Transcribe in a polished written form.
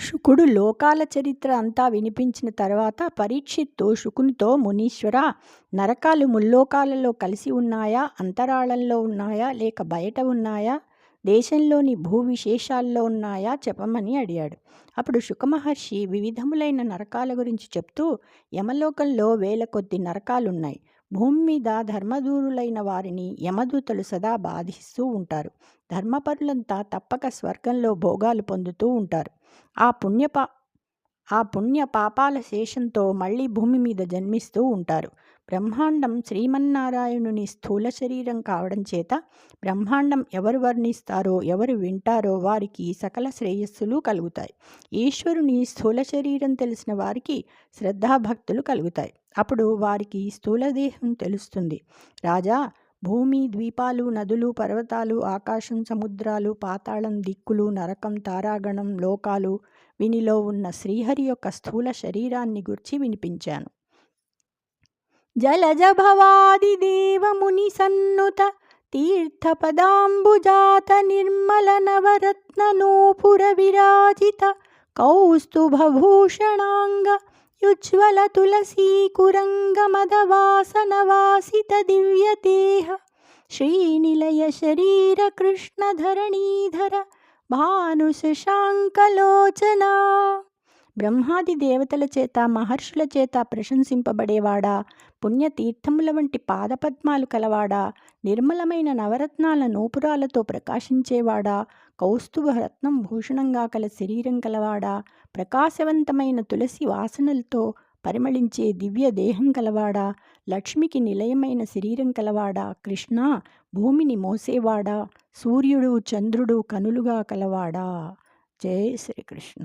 శుకుడు లోకాల చరిత్ర అంతా వినిపించిన తర్వాత పరీక్షిత్తు శుకునితో, మునీశ్వరా, నరకాలు ముల్లోకాలలో కలిసి ఉన్నాయా, అంతరాళంలో ఉన్నాయా, లేక బయట ఉన్నాయా, దేశంలోని భూవిశేషాల్లో ఉన్నాయా చెప్పమని అడిగాడు. అప్పుడు శుకమహర్షి వివిధములైన నరకాల గురించి చెప్తూ, యమలోకంలో వేల కొద్ది నరకాలున్నాయి. భూమి మీద ధర్మదూరులైన వారిని యమదూతలు సదా బాధిస్తూ ఉంటారు. ధర్మపరులంతా తప్పక స్వర్గంలో భోగాలు పొందుతూ ఉంటారు. ఆ పుణ్య పాపాల శేషంతో మళ్ళీ భూమి మీద జన్మిస్తూ ఉంటారు. బ్రహ్మాండం శ్రీమన్నారాయణుని స్థూల శరీరం కావడం చేత బ్రహ్మాండం ఎవరు వర్ణిస్తారో, ఎవరు వింటారో వారికి సకల శ్రేయస్సులు కలుగుతాయి. ఈశ్వరుని స్థూల శరీరం తెలిసిన వారికి శ్రద్ధాభక్తులు కలుగుతాయి. అప్పుడు వారికి స్థూలదేహం తెలుస్తుంది. రాజా, భూమి, ద్వీపాలు, నదులు, పర్వతాలు, ఆకాశం, సముద్రాలు, పాతాళం, దిక్కులు, నరకం, తారాగణం, లోకాలు, వీనిలో ఉన్న శ్రీహరి యొక్క స్థూల శరీరాన్ని గురించి వినిపించాను. జలజ భవాది దేవముని సన్నుత తీర్థపదాంబుజాత నిర్మల నవరత్న నూపుర విరాజిత కౌస్తుభభూషణాంగ యుజ్వల తులసీ కురంగ మదవాసన వాసిత దివ్యదేహ శ్రీనిలయ శరీర కృష్ణ ధరణీధర భాను శశాంకలోచనా. బ్రహ్మాది దేవతల చేత, మహర్షుల చేత ప్రశంసింపబడేవాడా, పుణ్యతీర్థముల వంటి పాదపద్మాలు కలవాడా, నిర్మలమైన నవరత్నాల నూపురాలతో ప్రకాశించేవాడా, కౌస్తుభ రత్నం భూషణంగా కల శరీరం కలవాడా, ప్రకాశవంతమైన తులసి వాసనలతో పరిమళించే దివ్య దేహం కలవాడా, లక్ష్మికి నిలయమైన శరీరం కలవాడా, కృష్ణ భూమిని మోసేవాడా, సూర్యుడు చంద్రుడు కనులుగా కలవాడా. జై శ్రీకృష్ణ.